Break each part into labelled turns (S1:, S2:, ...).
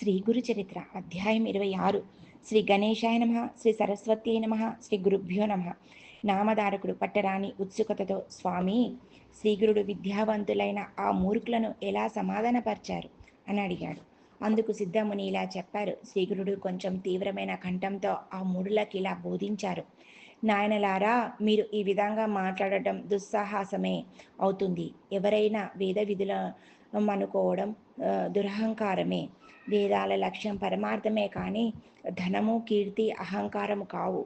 S1: శ్రీ గురు చరిత్ర అధ్యాయం 26. శ్రీ గణేశాయ నమ, శ్రీ సరస్వత్యై నమ, శ్రీ గురుభ్యో నమ. నామధారకుడు పట్టరాని ఉత్సుకతతో, స్వామి, శ్రీగురుడు విద్యావంతులైన ఆ మూర్ఖులను ఎలా సమాధానపరిచారు అని అడిగాడు. అందుకు సిద్ధముని ఇలా చెప్పారు. శ్రీగురుడు కొంచెం తీవ్రమైన కంఠంతో ఆ మూఢులకి ఇలా బోధించారు. నాయనలారా, మీరు ఈ విధంగా మాట్లాడటం దుస్సాహసమే అవుతుంది. ఎవరైనా వేద విధులను అనుకోవడం దురహంకారమే. వేదాల లక్ష్యం పరమార్థమే కానీ ధనము, కీర్తి, అహంకారము కావు.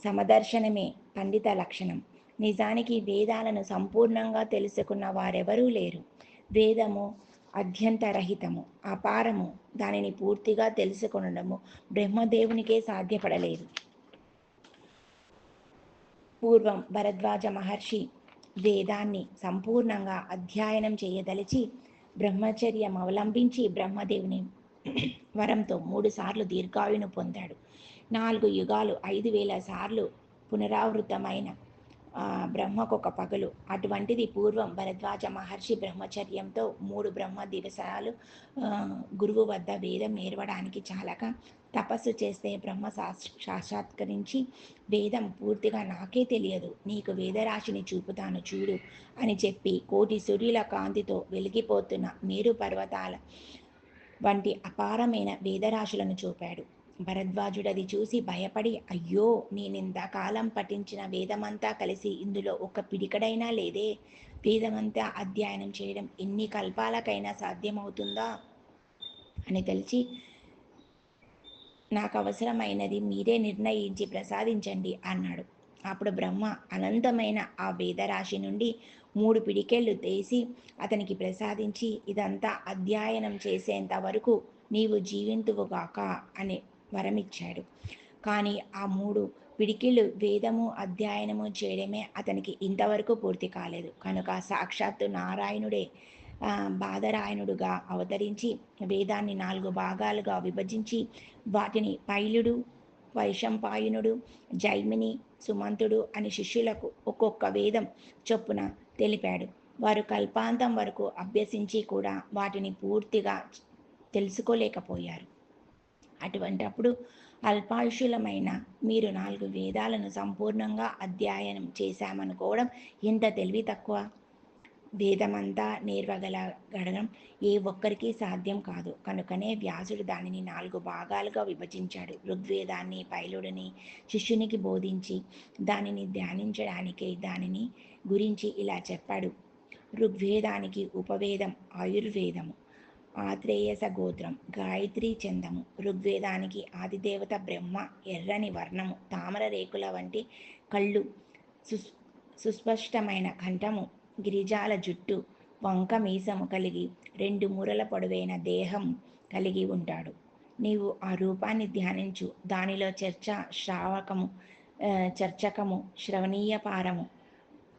S1: సమదర్శనమే పండిత లక్షణం. నిజానికి వేదాలను సంపూర్ణంగా తెలుసుకున్న వారెవరూ లేరు. వేదము అధ్యంతరహితము, అపారము. దానిని పూర్తిగా తెలుసుకొనడము బ్రహ్మదేవునికే సాధ్యపడలేదు. పూర్వం భరద్వాజ మహర్షి వేదాన్ని సంపూర్ణంగా అధ్యయనం చేయదలిచి బ్రహ్మచర్యం అవలంబించి బ్రహ్మదేవుని వరంతో 3 సార్లు దీర్ఘాయును పొందాడు. 4 యుగాలు 5,000 సార్లు పునరావృతమైన బ్రహ్మకొక పగలు. అటువంటిది పూర్వం భరద్వాజ మహర్షి బ్రహ్మచర్యంతో 3 బ్రహ్మ దివసాలు గురువు వద్ద వేదం నేర్వడానికి చాలక తపస్సు చేస్తే బ్రహ్మ సాక్షాత్కరించి, వేదం పూర్తిగా నాకే తెలియదు, నీకు వేదరాశిని చూపుతాను చూడు అని చెప్పి కోటి సూర్యుల కాంతితో వెలిగిపోతున్న మేరు పర్వతాల వంటి అపారమైన వేదరాశులను చూపాడు. భరద్వాజుడది చూసి భయపడి, అయ్యో, నేనింతకాలం పఠించిన వేదమంతా కలిసి ఇందులో ఒక పిడికడైనా లేదే. వేదమంతా అధ్యయనం చేయడం ఎన్ని కల్పాలకైనా సాధ్యమవుతుందా అని తెలిసి, నాకు అవసరమైనది మీరే నిర్ణయించి ప్రసాదించండి అన్నాడు. అప్పుడు బ్రహ్మ అనంతమైన ఆ వేదరాశి నుండి 3 పిడికెళ్ళు తీసి అతనికి ప్రసాదించి, ఇదంతా అధ్యయనం చేసేంత వరకు నీవు జీవింతువుగాక అని వరమిచ్చాడు. కానీ ఆ 3 పిడికిళ్ళు వేదము అధ్యయనము చేయడమే అతనికి ఇంతవరకు పూర్తి కాలేదు. కనుక సాక్షాత్తు నారాయణుడే బాదరాయణుడుగా అవతరించి వేదాన్ని 4 భాగాలుగా విభజించి వాటిని పైలుడు, వైశంపాయనుడు, జైమిని, సుమంతుడు అని శిష్యులకు ఒక్కొక్క వేదం చొప్పున తెలిపాడు. వారు కల్పాంతం వరకు అభ్యసించి కూడా వాటిని పూర్తిగా తెలుసుకోలేకపోయారు. అటువంటప్పుడు అల్పాయుషులమైన మీరు 4 వేదాలను సంపూర్ణంగా అధ్యయనం చేశామనుకోవడం ఎంత తెలివి తక్కువ. వేదమంతా నేర్వగలగడం ఏ ఒక్కరికి సాధ్యం కాదు. కనుకనే వ్యాసుడు దానిని 4 భాగాలుగా విభజించాడు. ఋగ్వేదాన్ని పైలుడిని శిష్యునికి బోధించి దానిని ధ్యానించడానికే దానిని గురించి ఇలా చెప్పాడు. ఋగ్వేదానికి ఉపవేదం ఆయుర్వేదము, ఆత్రేయస గోత్రం, గాయత్రీ చందము. ఋగ్వేదానికి ఆదిదేవత బ్రహ్మ, ఎర్రని వర్ణము, తామర రేకుల వంటి కళ్ళు, సుస్పష్టమైన కంఠము, గిరిజాల జుట్టు, వంక మీసము కలిగి 2 మూరల పొడవైన దేహం కలిగి ఉంటాడు. నీవు ఆ రూపాన్ని ధ్యానించు. దానిలో చర్చకము, శ్రవణీయపారము,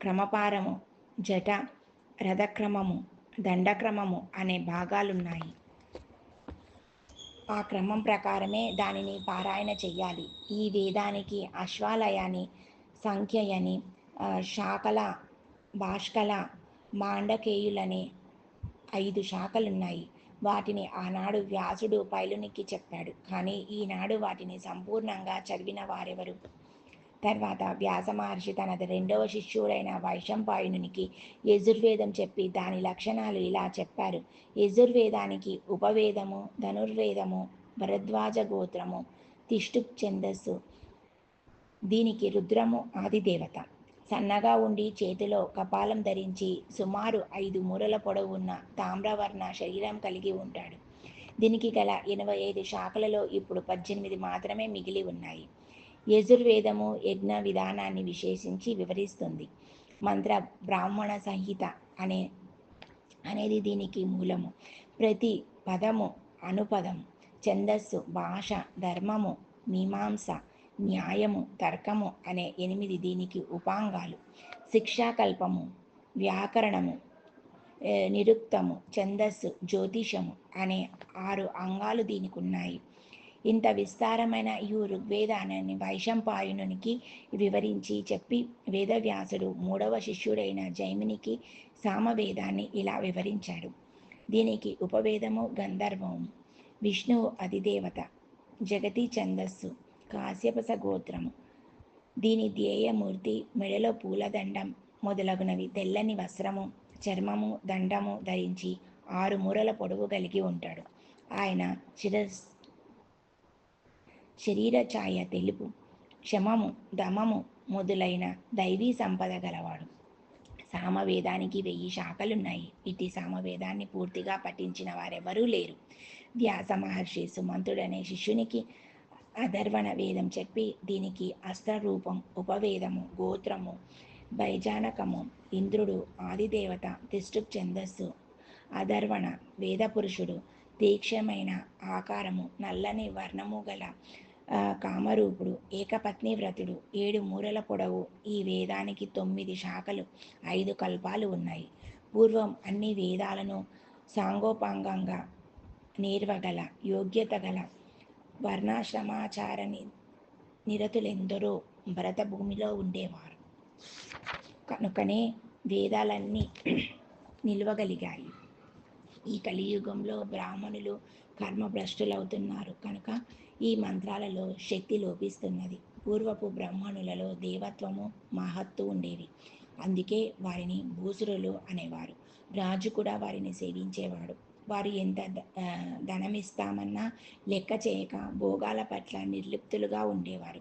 S1: క్రమపారము, జట, రథక్రమము, దండక్రమము అనే భాగాలున్నాయి. ఆ క్రమం ప్రకారమే దానిని పారాయణ చెయ్యాలి. ఈ వేదానికి అశ్వాలయాని, సంఖ్యయని, శాకల, భాష్కల, మాండకేయులనే 5 శాఖలున్నాయి. వాటిని ఆనాడు వ్యాసుడు పైలునికి చెప్పాడు. కానీ ఈనాడు వాటిని సంపూర్ణంగా చదివిన వారెవరు? తర్వాత వ్యాస మహర్షి తన 2వ శిష్యుడైన వైశంపాయనునికి యజుర్వేదం చెప్పి దాని లక్షణాలు ఇలా చెప్పారు. యజుర్వేదానికి ఉపవేదము, ధనుర్వేదము, భరద్వాజ గోత్రము, తిష్టుప్ ఛందస్సు. దీనికి రుద్రము ఆదిదేవత. సన్నగా ఉండి చేతిలో కపాలం ధరించి సుమారు 5 మూరల పొడవు ఉన్న తామ్రవర్ణ శరీరం కలిగి ఉంటాడు. దీనికి గల 85 శాఖలలో ఇప్పుడు 18 మాత్రమే మిగిలి ఉన్నాయి. యజుర్వేదము యజ్ఞ విధానాన్ని విశేషించి వివరిస్తుంది. మంత్ర బ్రాహ్మణ సంహిత అనేది దీనికి మూలము. ప్రతి పదము అనుపదము, ఛందస్సు, భాష, ధర్మము, మీమాంస, న్యాయము, తర్కము అనే 8 దీనికి ఉపాంగాలు. శిక్షాకల్పము, వ్యాకరణము, నిరుక్తము, ఛందస్సు, జ్యోతిషము అనే 6 అంగాలు దీనికి ఉన్నాయి. ఇంత విస్తారమైన ఈ ఋగ్వేదాన్ని వైశంపాయనునికి వివరించి చెప్పి వేదవ్యాసుడు 3వ శిష్యుడైన జైమినికి సామవేదాన్ని ఇలా వివరించాడు. దీనికి ఉపవేదము గంధర్వము, విష్ణువు అధిదేవత, జగతి ఛందస్సు, కాశ్యపస గోత్రము. దీని ధ్యేయమూర్తి మెడలో పూలదండం మొదలగునవి, తెల్లని వస్త్రము, చర్మము, దండము ధరించి 6 మూరల పొడవు కలిగి ఉంటాడు. ఆయన శరీర ఛాయ తెలుపు, క్షమము, దమము మొదలైన దైవీ సంపద గలవాడు. సామవేదానికి 1000 శాఖలున్నాయి. ఇటు సామవేదాన్ని పూర్తిగా పఠించిన వారెవరూ లేరు. వ్యాస మహర్షి సుమంతుడనే శిష్యునికి అధర్వణ వేదం చెప్పి దీనికి అస్త్రరూపం, ఉపవేదము, గోత్రము, బైజానకము, ఇంద్రుడు, ఆదిదేవత, తిష్ఠుప్ ఛందస్సు, అధర్వణ, వేదపురుషుడు, తీక్షమైన ఆకారము, నల్లని వర్ణము గల కామరూపుడు, ఏకపత్ని వ్రతుడు, 7 మూరల పొడవు. ఈ వేదానికి 9 శాఖలు, 5 కల్పాలు ఉన్నాయి. పూర్వం అన్ని వేదాలను సాంగోపాంగంగా నేర్వగల యోగ్యత గల వర్ణాశ్రమాచార నిరతులెందరో భరత భూమిలో ఉండేవారు. కనుకనే వేదాలన్నీ నిలవగలిగాయి. ఈ కలియుగంలో బ్రాహ్మణులు కర్మభ్రష్టులవుతున్నారు కనుక ఈ మంత్రాలలో శక్తి లోపిస్తున్నది. పూర్వపు బ్రాహ్మణులలో దేవత్వము, మహత్తు ఉండేవి. అందుకే వారిని భూసురులు అనేవారు. రాజు కూడా వారిని సేవించేవాడు. వారు ఎంత ధనమిస్తామన్నా లెక్క చేయక భోగాల పట్ల నిర్లిప్తులుగా ఉండేవారు.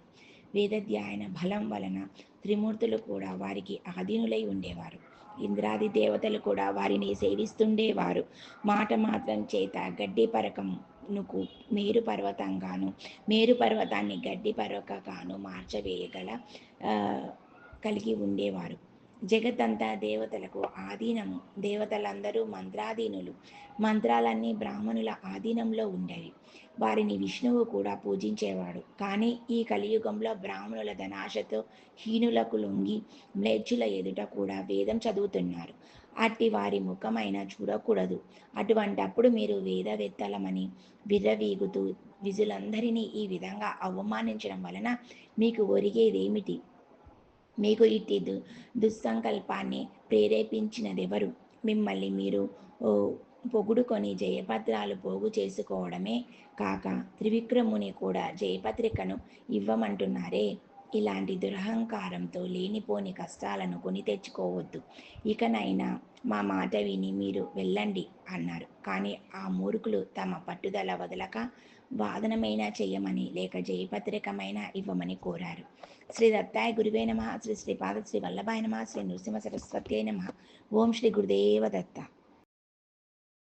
S1: వేదధ్యాయన బలం వలన త్రిమూర్తులు కూడా వారికి ఆధీనులై ఉండేవారు. ఇంద్రాది దేవతలు కూడా వారిని సేవిస్తుండేవారు. మాట మాత్రం చేత గడ్డి పరకమునకు మేరు పర్వతంగాను, మేరు పర్వతాన్ని గడ్డి పరకగాను మార్చవేయగల కలిగి ఉండేవారు. జగత్తంతా దేవతలకు ఆధీనము. దేవతలందరూ మంత్రాధీనులు. మంత్రాలన్నీ బ్రాహ్మణుల ఆధీనంలో ఉండేవి. వారిని విష్ణువు కూడా పూజించేవాడు. కానీ ఈ కలియుగంలో బ్రాహ్మణుల ధనాశతో హీనులకు లొంగి మ్లేచ్చుల ఎదుట కూడా వేదం చదువుతున్నారు. అట్టి వారి ముఖమైన చూడకూడదు. అటువంటప్పుడు మీరు వేదవేత్తలమని విర్రవీగుతూ విజులందరినీ ఈ విధంగా అవమానించడం వలన మీకు ఒరిగేదేమిటి? మీకు ఇట్టి దుస్సంకల్పాన్ని ప్రేరేపించినదెవరు? మిమ్మల్ని మీరు పొగుడుకొని జయపత్రాలు పోగు చేసుకోవడమే కాక త్రివిక్రముని కూడా జయపత్రికను ఇవ్వమంటున్నారే. ఇలాంటి దురహంకారంతో లేనిపోని కష్టాలను కొని తెచ్చుకోవద్దు. ఇకనైనా మా మాట విని మీరు వెళ్ళండి అన్నారు. కానీ ఆ మూర్ఖులు తమ పట్టుదల వదలక వాదనమైనా చెయ్యమని లేక జయపత్రికమైనా ఇవ్వమని కోరారు. శ్రీ దత్తాయ గురువే నమః. శ్రీ శ్రీపాద శ్రీ వల్లభాయ నమః. శ్రీ నృసింహ సరస్వత్యై నమః. ఓం శ్రీ గురుదేవ దత్త.